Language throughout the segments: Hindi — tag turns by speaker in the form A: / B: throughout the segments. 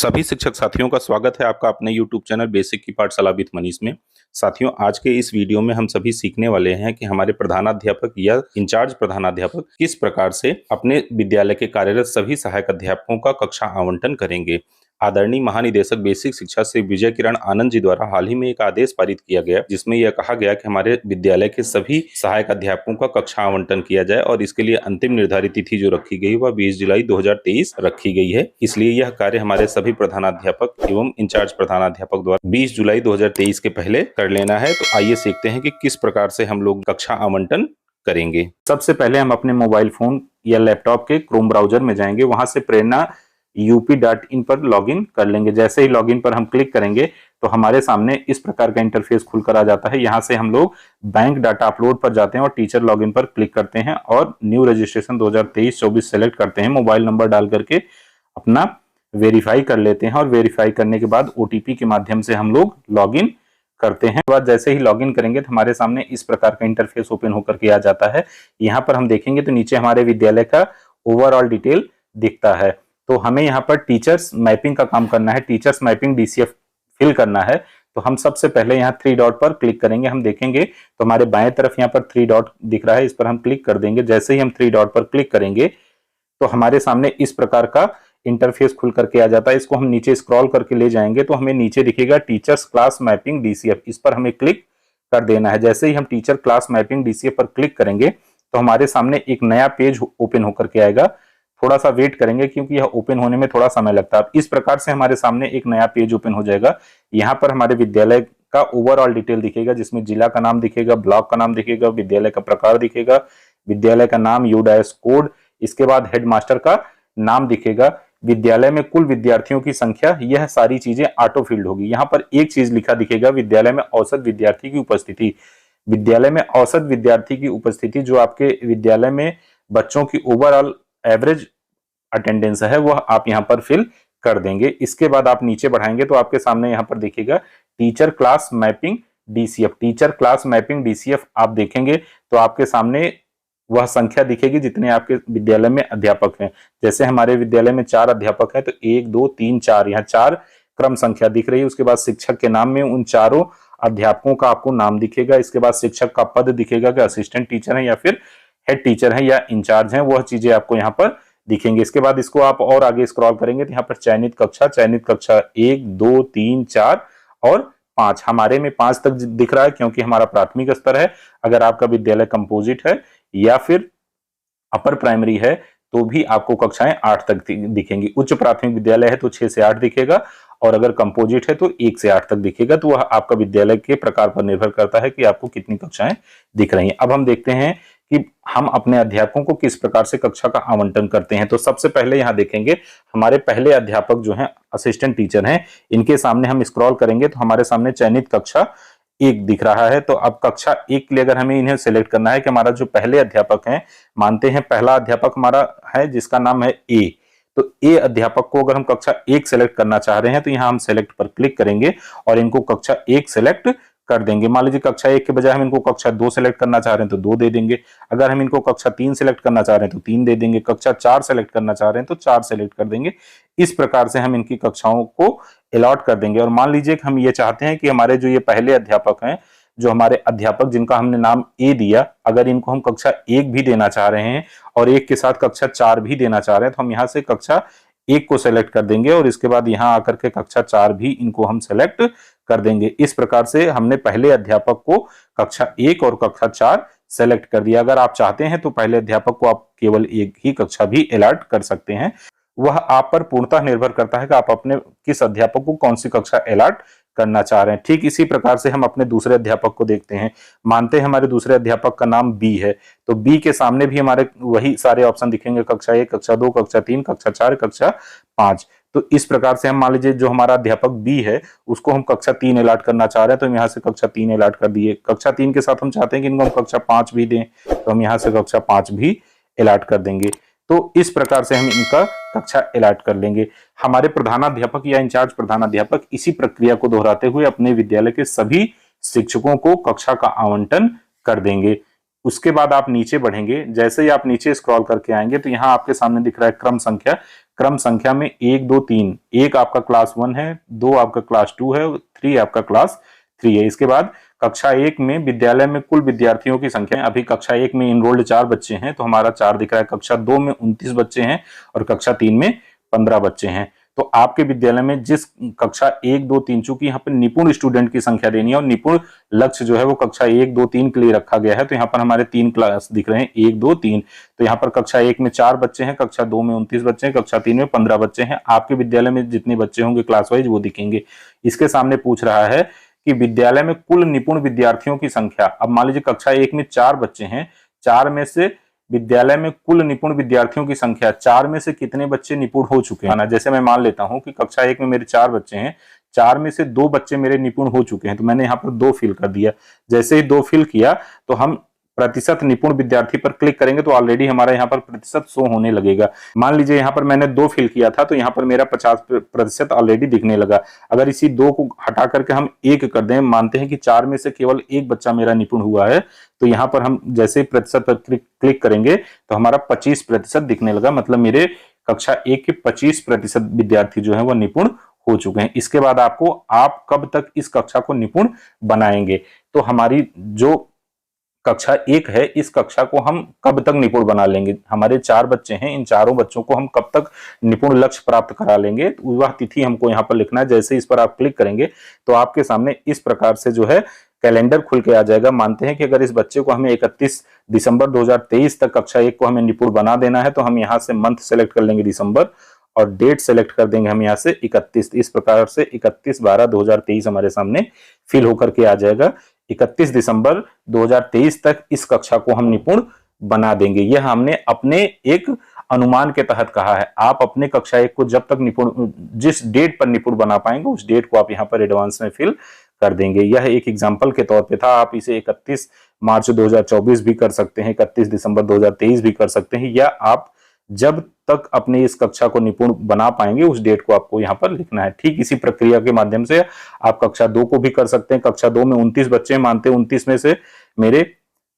A: सभी शिक्षक साथियों का स्वागत है आपका अपने YouTube चैनल बेसिक की पाठशाला विद मनीष में। साथियों, आज के इस वीडियो में हम सभी सीखने वाले हैं कि हमारे प्रधानाध्यापक या इंचार्ज प्रधानाध्यापक किस प्रकार से अपने विद्यालय के कार्यरत सभी सहायक अध्यापकों का कक्षा आवंटन करेंगे। आदरणीय महानिदेशक बेसिक शिक्षा श्री विजय किरण आनंद जी द्वारा हाल ही में एक आदेश पारित किया गया, जिसमें यह कहा गया कि हमारे विद्यालय के सभी सहायक अध्यापकों का कक्षा आवंटन किया जाए और इसके लिए अंतिम निर्धारित तिथि जो रखी गई वह 20 जुलाई 2023 रखी गई है। इसलिए यह कार्य हमारे सभी प्रधानाध्यापक एवं इंचार्ज प्रधानाध्यापक द्वारा 20 जुलाई 2023 के पहले कर लेना है। तो आइए सीखते हैं कि किस प्रकार से हम लोग कक्षा आवंटन करेंगे। सबसे पहले हम अपने मोबाइल फोन या लैपटॉप के क्रोम ब्राउजर में जाएंगे, वहां से प्रेरणा up.in पर लॉगिन कर लेंगे। जैसे ही लॉगिन पर हम क्लिक करेंगे तो हमारे सामने इस प्रकार का इंटरफेस खुलकर आ जाता है। यहाँ से हम लोग बैंक डाटा अपलोड पर जाते हैं और टीचर लॉगिन पर क्लिक करते हैं और न्यू रजिस्ट्रेशन 2023-24 सेलेक्ट करते हैं। मोबाइल नंबर डाल करके अपना वेरीफाई कर लेते हैं और वेरीफाई करने के बाद OTP के माध्यम से हम लोग लॉगिन करते हैं। बाद जैसे ही लॉगिन करेंगे तो हमारे सामने इस प्रकार का इंटरफेस ओपन होकर के आ जाता है। यहाँ पर हम देखेंगे तो नीचे हमारे विद्यालय का ओवरऑल डिटेल दिखता है। तो हमें यहाँ पर टीचर्स मैपिंग का काम करना है, टीचर्स मैपिंग DCF फिल करना है। तो हम सबसे पहले यहाँ 3 डॉट पर क्लिक करेंगे। हम देखेंगे तो हमारे बाएं तरफ यहाँ पर 3 डॉट दिख रहा है, इस पर हम क्लिक कर देंगे। जैसे ही हम 3 डॉट पर क्लिक करेंगे तो हमारे सामने इस प्रकार का इंटरफेस खुल करके आ जाता है। इसको हम नीचे स्क्रॉल करके ले जाएंगे तो हमें नीचे दिखेगा टीचर्स क्लास मैपिंग DCF, इस पर हमें क्लिक कर देना है। जैसे ही हम टीचर क्लास मैपिंग DCF पर क्लिक करेंगे तो हमारे सामने एक नया पेज ओपन होकर के आएगा। थोड़ा सा वेट करेंगे क्योंकि यह ओपन होने में थोड़ा समय लगता है। इस प्रकार से हमारे सामने एक नया पेज ओपन हो जाएगा। यहाँ पर हमारे विद्यालय का ओवरऑल डिटेल दिखेगा, जिसमें जिला का नाम दिखेगा, ब्लॉक का नाम दिखेगा, विद्यालय का प्रकार दिखेगा, विद्यालय का नाम, UDAS कोड, इसके बाद हेडमास्टर का नाम दिखेगा, विद्यालय में कुल विद्यार्थियों की संख्या, यह सारी चीजें ऑटो फील्ड होगी। यहाँ पर एक चीज लिखा दिखेगा, विद्यालय में औसत विद्यार्थी की उपस्थिति। विद्यालय में औसत विद्यार्थी की उपस्थिति जो आपके विद्यालय में बच्चों की ओवरऑल एवरेज अटेंडेंस है वह आप यहाँ पर फिल कर देंगे। इसके बाद आप नीचे बढ़ाएंगे तो आपके सामने यहाँ पर देखिएगा teacher class mapping DCF। Teacher class mapping DCF आप देखेंगे तो आपके सामने वह संख्या दिखेगी जितने आपके विद्यालय में अध्यापक हैं। जैसे हमारे विद्यालय में 4 अध्यापक हैं तो 1 2 3 4 यहाँ 4 क्रम संख्या दिख रही है। उसके बाद शिक्षक के नाम में उन चारों अध्यापकों का आपको नाम दिखेगा। इसके बाद शिक्षक का पद दिखेगा कि असिस्टेंट टीचर है या फिर हेड टीचर है या इंचार्ज है, वह चीजें आपको यहाँ पर दिखेंगे। इसके बाद इसको आप और आगे स्क्रॉल करेंगे तो यहाँ पर चयनित कक्षा 1 2 3 4 और 5, हमारे में 5 तक दिख रहा है क्योंकि हमारा प्राथमिक स्तर है। अगर आपका विद्यालय कंपोजिट है या फिर अपर प्राइमरी है तो भी आपको कक्षाएं 8 तक दिखेंगी। उच्च प्राथमिक विद्यालय है तो 6 से 8 दिखेगा और अगर कंपोजिट है तो 1 से 8 तक दिखेगा। तो वह आपका विद्यालय के प्रकार पर निर्भर करता है कि आपको कितनी कक्षाएं दिख रही हैं। अब हम देखते हैं कि हम अपने अध्यापकों को किस प्रकार से कक्षा का आवंटन करते हैं। तो सबसे पहले यहाँ देखेंगे हमारे पहले अध्यापक जो हैं असिस्टेंट टीचर हैं, इनके सामने हम स्क्रॉल करेंगे तो हमारे सामने चयनित कक्षा 1 दिख रहा है। तो अब कक्षा 1 के लिए अगर हमें इन्हें सिलेक्ट करना है कि हमारा जो पहले अध्यापक हैं, मानते हैं पहला अध्यापक हमारा है जिसका नाम है A, तो A अध्यापक को अगर हम कक्षा 1 सेलेक्ट करना चाह रहे हैं तो यहाँ हम सेलेक्ट पर क्लिक करेंगे और इनको कक्षा 1 सेलेक्ट कर देंगे। मान लीजिए कक्षा 1 के बजाय हम इनको कक्षा 2 सेलेक्ट करना चाह रहे हैं तो 2 दे देंगे। अगर हम इनको कक्षा 3 सेलेक्ट करना चाह रहे हैं तो 3 दे देंगे। कक्षा 4 सेलेक्ट करना चाह रहे हैं तो 4 सेलेक्ट कर देंगे। इस प्रकार से हम इनकी कक्षाओं को अलॉट कर देंगे। और मान लीजिए कि हम ये चाहते हैं कि हमारे जो ये पहले अध्यापक हैं, जो हमारे अध्यापक जिनका हमने नाम A दिया, अगर इनको हम कक्षा 1 भी देना चाह रहे हैं और 1 के साथ कक्षा 4 भी देना चाह रहे हैं तो हम यहाँ से कक्षा 1 को सेलेक्ट कर देंगे और इसके बाद यहाँ आकर के कक्षा 4 भी इनको हम सेलेक्ट कर देंगे। इस प्रकार से हमने पहले अध्यापक को कक्षा 1 और कक्षा 4 सेलेक्ट कर दिया। अगर आप चाहते हैं तो पहले अध्यापक को आप केवल एक ही कक्षा भी अलॉट कर सकते हैं। वह आप पर पूर्णतः निर्भर करता है कि आप अपने किस अध्यापक को कौन सी कक्षा अलॉट करना चाह रहे हैं। ठीक इसी प्रकार से हम अपने दूसरे अध्यापक को देखते हैं। मानते हैं हमारे दूसरे अध्यापक का नाम B है, तो B के सामने भी हमारे वही सारे ऑप्शन दिखेंगे, कक्षा 1, कक्षा 2, कक्षा 3, कक्षा 4, कक्षा 5। तो इस प्रकार से हम मान लीजिए जो हमारा अध्यापक B है उसको हम कक्षा 3 अलॉट करना चाह रहे हैं तो हम यहाँ से कक्षा 3 अलॉट कर दिए। कक्षा 3 के साथ हम चाहते हैं कि इनको हम कक्षा 5 भी दें तो हम यहाँ से कक्षा 5 भी अलॉट कर देंगे। तो इस प्रकार से हम इनका कक्षा अलॉट कर लेंगे। हमारे प्रधानाध्यापक या इंचार्ज प्रधानाध्यापक इसी प्रक्रिया को दोहराते हुए अपने विद्यालय के सभी शिक्षकों को कक्षा का आवंटन कर देंगे। उसके बाद आप नीचे बढ़ेंगे, जैसे ही आप नीचे स्क्रॉल करके आएंगे तो यहाँ आपके सामने दिख रहा है क्रम संख्या में 1 2 3, एक आपका क्लास 1 है, 2 आपका क्लास 2 है, 3 आपका क्लास 3 है। इसके बाद कक्षा 1 में विद्यालय में कुल विद्यार्थियों की संख्या, अभी कक्षा 1 में इनरोल्ड 4 बच्चे हैं तो हमारा 4 दिख रहा है। कक्षा 2 में 29 बच्चे हैं और कक्षा 3 में 15 बच्चे हैं। तो आपके विद्यालय में जिस कक्षा 1 2 3, चूंकि यहाँ पर निपुण स्टूडेंट की संख्या देनी है और निपुण लक्ष्य जो है वो कक्षा 1 2 3 के लिए रखा गया है, तो यहाँ पर हमारे 3 क्लास दिख रहे हैं 1 2 3। तो यहाँ पर कक्षा 1 में 4 बच्चे हैं, कक्षा 2 में 29 बच्चे हैं, कक्षा 3 में 15 बच्चे हैं। आपके विद्यालय में जितने बच्चे होंगे क्लास वाइज वो दिखेंगे। इसके सामने पूछ रहा है कि विद्यालय में कुल निपुण विद्यार्थियों की संख्या। अब मान लीजिए कक्षा 1 में 4 बच्चे हैं, 4 में से विद्यालय में कुल निपुण विद्यार्थियों की संख्या, 4 में से कितने बच्चे निपुण हो चुके हैं ना। जैसे मैं मान लेता हूं कि कक्षा 1 में मेरे 4 बच्चे हैं, 4 में से 2 बच्चे मेरे निपुण हो चुके हैं, तो मैंने यहाँ पर 2 फिल कर दिया। जैसे ही 2 फिल किया तो हम प्रतिशत निपुण विद्यार्थी पर क्लिक करेंगे तो ऑलरेडी हमारा यहाँ पर प्रतिशत शो होने लगेगा। मान लीजिए यहाँ पर मैंने 2 फिल किया था तो यहाँ पर मेरा 50% ऑलरेडी दिखने लगा। अगर इसी 2 को हटा करके हम 1 कर दें, मानते हैं कि 4 में से केवल 1 बच्चा मेरा निपुण हुआ है, तो यहाँ पर हम जैसे प्रतिशत पर क्लिक करेंगे तो हमारा 25% दिखने लगा। मतलब मेरे कक्षा 1 के 25% विद्यार्थी जो है वो निपुण हो चुके हैं। इसके बाद आप कब तक इस कक्षा को निपुण बनाएंगे, तो हमारी जो कक्षा 1 है इस कक्षा को हम कब तक निपुण बना लेंगे। हमारे 4 बच्चे हैं, इन चारों बच्चों को हम कब तक निपुण लक्ष्य प्राप्त करा लेंगे, तो वह तिथि हमको यहाँ पर लिखना है। जैसे इस पर आप क्लिक करेंगे तो आपके सामने इस प्रकार से जो है कैलेंडर खुल के आ जाएगा। मानते हैं कि अगर इस बच्चे को हमें 31 दिसंबर 2023 तक कक्षा 1 को हमें निपुण बना देना है, तो हम यहाँ से मंथ सेलेक्ट कर लेंगे दिसंबर और डेट सेलेक्ट कर देंगे हम यहाँ से 31। इस प्रकार से 31/12/2023 हमारे सामने फिल होकर के आ जाएगा। 31 दिसंबर 2023 तक इस कक्षा को हम निपुण बना देंगे। यह हमने अपने एक अनुमान के तहत कहा है। आप अपने कक्षा 1 को जब तक जिस डेट पर निपुण बना पाएंगे उस डेट को आप यहाँ पर एडवांस में फिल कर देंगे। यह एक एग्जाम्पल के तौर पे था। आप इसे 31 मार्च 2024 भी कर सकते हैं, 31 दिसंबर 2023 भी कर सकते हैं, या आप जब तक अपने इस कक्षा को निपुण बना पाएंगे उस डेट को आपको यहाँ पर लिखना है। ठीक इसी प्रक्रिया के माध्यम से आप कक्षा 2 को भी कर सकते हैं। कक्षा 2 में 29 बच्चे मानते हैं, 29 में से मेरे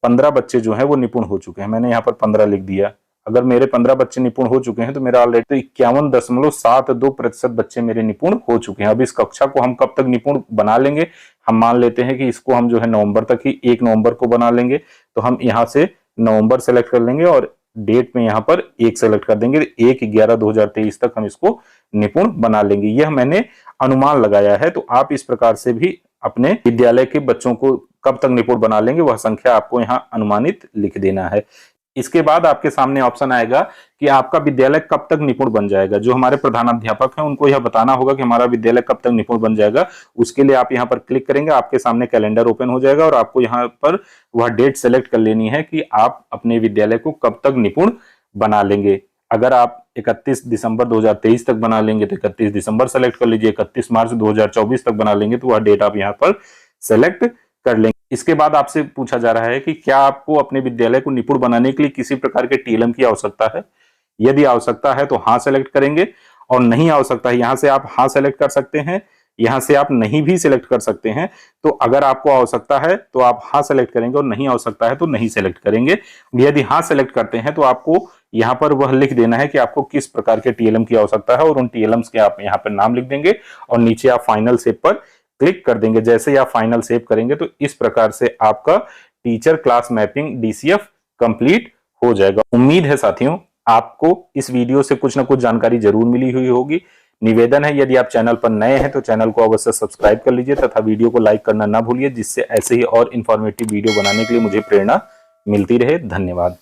A: 15 बच्चे जो हैं वो निपुण हो चुके हैं, मैंने यहाँ पर 15 लिख दिया। अगर मेरे 15 बच्चे निपुण हो चुके हैं तो मेरा ऑलरेडी 51.72% बच्चे मेरे निपुण हो चुके हैं। अब इस कक्षा को हम कब तक निपुण बना लेंगे, हम मान लेते हैं कि इसको हम जो है नवंबर तक ही 1 नवंबर को बना लेंगे, तो हम यहाँ से नवंबर सेलेक्ट कर लेंगे और डेट में यहाँ पर 1 सेलेक्ट कर देंगे। 1/11/2023 तक हम इसको निपुण बना लेंगे। यह मैंने अनुमान लगाया है। तो आप इस प्रकार से भी अपने विद्यालय के बच्चों को कब तक निपुण बना लेंगे वह संख्या आपको यहाँ अनुमानित लिख देना है। इसके बाद आपके सामने ऑप्शन आएगा कि आपका विद्यालय कब तक निपुण बन जाएगा। जो हमारे प्रधानाध्यापक हैं उनको यह बताना होगा कि हमारा विद्यालय कब तक निपुण बन जाएगा। उसके लिए आप यहाँ पर क्लिक करेंगे, आपके सामने कैलेंडर ओपन हो जाएगा और आपको यहाँ पर वह डेट सेलेक्ट कर लेनी है कि आप अपने विद्यालय को कब तक निपुण बना लेंगे। अगर आप 31 दिसंबर 2023 तक बना लेंगे तो 31 दिसंबर सेलेक्ट कर लीजिए, 31 मार्च 2024 तक बना लेंगे तो वह डेट आप यहाँ पर सेलेक्ट कर लेंगे। इसके बाद आपसे पूछा जा रहा है कि क्या आपको अपने विद्यालय को निपुण बनाने के लिए किसी प्रकार के टीएलएम की आवश्यकता है। यदि आवश्यकता है तो हाँ सेलेक्ट करेंगे, और नहीं आवश्यकता है यहाँ से आप हाँ सेलेक्ट कर सकते हैं, यहाँ से आप नहीं भी सिलेक्ट कर सकते हैं। तो अगर आपको आवश्यकता है तो आप हाँ सेलेक्ट करेंगे और नहीं आवश्यकता है तो नहीं सेलेक्ट करेंगे। यदि हाँ सेलेक्ट करते हैं तो आपको यहाँ पर वह लिख देना है कि आपको किस प्रकार के टीएलएम की आवश्यकता है और उन टीएलएम्स के आप यहाँ पर नाम लिख देंगे और नीचे आप फाइनल सेव पर क्लिक कर देंगे। जैसे ही आप फाइनल सेव करेंगे तो इस प्रकार से आपका teacher class mapping DCF complete हो जाएगा। उम्मीद है साथियों आपको इस वीडियो से कुछ ना कुछ जानकारी जरूर मिली हुई होगी। निवेदन है यदि आप चैनल पर नए हैं तो चैनल को अवश्य सब्सक्राइब कर लीजिए तथा वीडियो को लाइक करना ना भूलिए, जिससे ऐसे ही और इन्फॉर्मेटिव वीडियो बनाने के लिए मुझे प्रेरणा मिलती रहे। धन्यवाद।